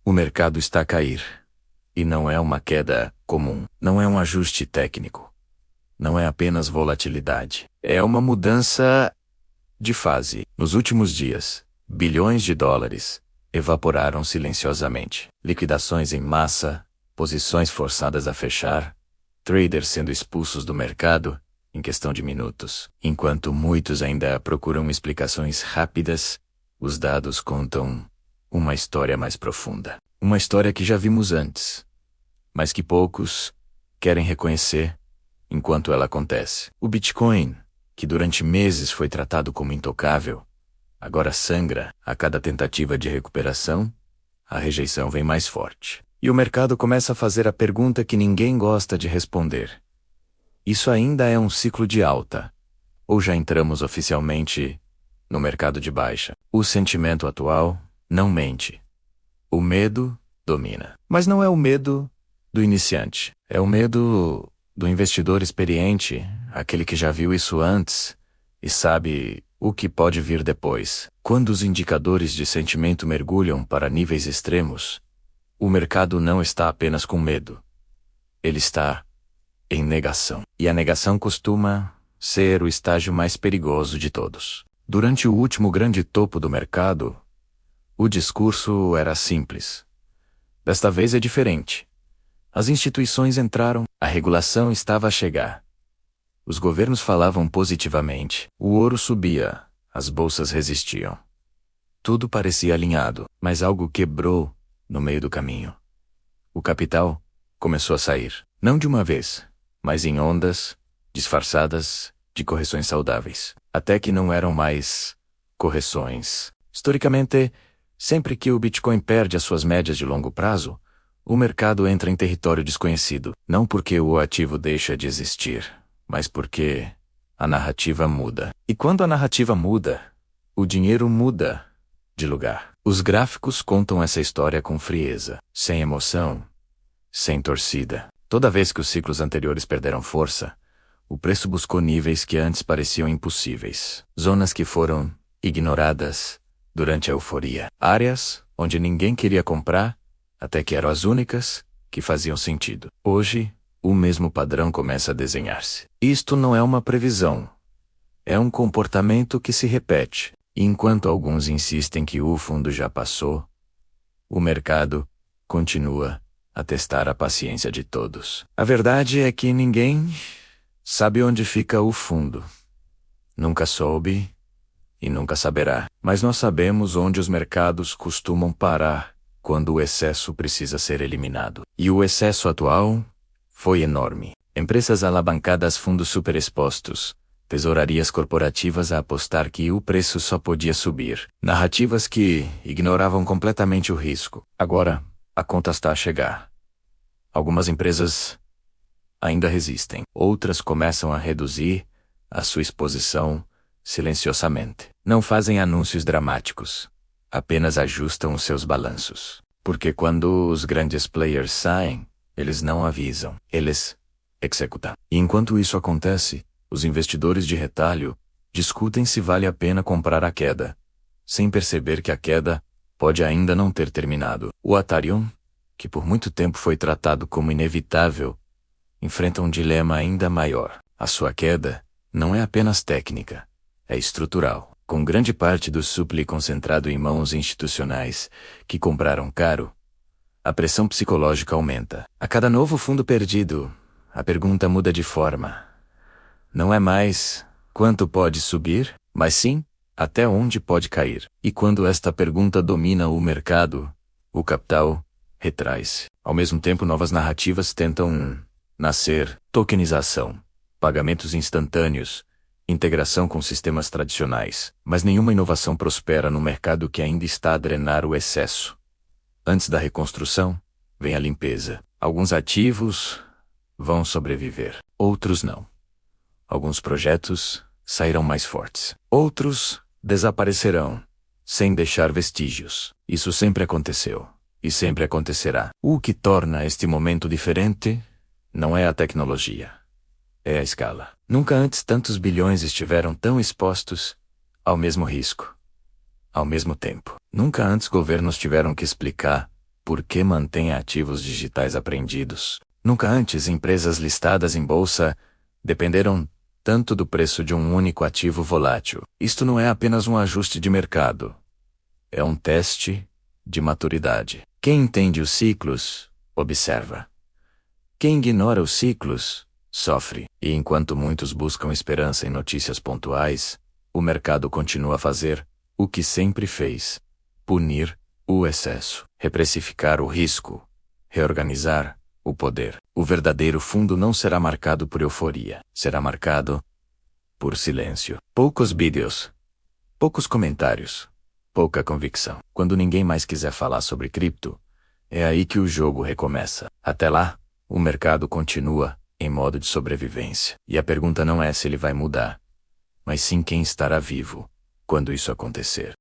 O mercado está a cair. E não é uma queda comum, não é um ajuste técnico. Não é apenas volatilidade. É uma mudança de fase. Nos últimos dias, bilhões de dólares evaporaram silenciosamente. Liquidações em massa, posições forçadas a fechar, traders sendo expulsos do mercado em questão de minutos. Enquanto muitos ainda procuram explicações rápidas, os dados contam uma história mais profunda. Uma história que já vimos antes, mas que poucos querem reconhecer enquanto ela acontece. O Bitcoin, que durante meses foi tratado como intocável, agora sangra a cada tentativa de recuperação. A rejeição vem mais forte. E o mercado começa a fazer a pergunta que ninguém gosta de responder. Isso ainda é um ciclo de alta? Ou já entramos oficialmente no mercado de baixa? O sentimento atual não mente. O medo domina. Mas não é o medo do iniciante. É o medo do investidor experiente, aquele que já viu isso antes e sabe o que pode vir depois. Quando os indicadores de sentimento mergulham para níveis extremos, o mercado não está apenas com medo. Ele está em negação. E a negação costuma ser o estágio mais perigoso de todos. Durante o último grande topo do mercado, o discurso era simples. Desta vez é diferente. As instituições entraram, a regulação estava a chegar. Os governos falavam positivamente, o ouro subia, as bolsas resistiam. Tudo parecia alinhado, mas algo quebrou no meio do caminho. O capital começou a sair, não de uma vez, mas em ondas, disfarçadas, de correções saudáveis. Até que não eram mais correções. Historicamente, sempre que o Bitcoin perde as suas médias de longo prazo, o mercado entra em território desconhecido. Não porque o ativo deixa de existir, mas porque a narrativa muda. E quando a narrativa muda, o dinheiro muda de lugar. Os gráficos contam essa história com frieza, sem emoção, sem torcida. Toda vez que os ciclos anteriores perderam força, o preço buscou níveis que antes pareciam impossíveis. Zonas que foram ignoradas durante a euforia. Áreas onde ninguém queria comprar, até que eram as únicas que faziam sentido. Hoje, o mesmo padrão começa a desenhar-se. Isto não é uma previsão. É um comportamento que se repete. E enquanto alguns insistem que o fundo já passou, o mercado continua a testar a paciência de todos. A verdade é que ninguém sabe onde fica o fundo. Nunca soube e nunca saberá. Mas nós sabemos onde os mercados costumam parar quando o excesso precisa ser eliminado. E o excesso atual foi enorme. Empresas alavancadas, fundos superexpostos, tesourarias corporativas a apostar que o preço só podia subir. Narrativas que ignoravam completamente o risco. Agora, a conta está a chegar. Algumas empresas ainda resistem. Outras começam a reduzir a sua exposição silenciosamente. Não fazem anúncios dramáticos. Apenas ajustam os seus balanços. Porque quando os grandes players saem, eles não avisam. Eles executam. E enquanto isso acontece, os investidores de retalho discutem se vale a pena comprar a queda, sem perceber que a queda pode ainda não ter terminado. O Ethereum, que por muito tempo foi tratado como inevitável, enfrenta um dilema ainda maior. A sua queda não é apenas técnica, é estrutural. Com grande parte do supply concentrado em mãos institucionais, que compraram caro, a pressão psicológica aumenta. A cada novo fundo perdido, a pergunta muda de forma. Não é mais quanto pode subir, mas sim até onde pode cair. E quando esta pergunta domina o mercado, o capital retrai-se. Ao mesmo tempo, novas narrativas tentam nascer: tokenização, pagamentos instantâneos, integração com sistemas tradicionais. Mas nenhuma inovação prospera no mercado que ainda está a drenar o excesso. Antes da reconstrução, vem a limpeza. Alguns ativos vão sobreviver, outros não. Alguns projetos sairão mais fortes. Outros desaparecerão, sem deixar vestígios. Isso sempre aconteceu. E sempre acontecerá. O que torna este momento diferente não é a tecnologia. É a escala. Nunca antes tantos bilhões estiveram tão expostos ao mesmo risco. Ao mesmo tempo. Nunca antes governos tiveram que explicar Por que mantém ativos digitais apreendidos? Nunca antes empresas listadas em bolsa dependeram tanto do preço de um único ativo volátil. Isto não é apenas um ajuste de mercado. É um teste de maturidade. Quem entende os ciclos, observa. Quem ignora os ciclos, sofre. E enquanto muitos buscam esperança em notícias pontuais, o mercado continua a fazer o que sempre fez: punir o excesso, reprecificar o risco, reorganizar o poder. O verdadeiro fundo não será marcado por euforia, será marcado por silêncio. Poucos vídeos, poucos comentários, pouca convicção. Quando ninguém mais quiser falar sobre cripto, é aí que o jogo recomeça. Até lá, o mercado continua em modo de sobrevivência. E a pergunta não é se ele vai mudar, mas sim quem estará vivo quando isso acontecer.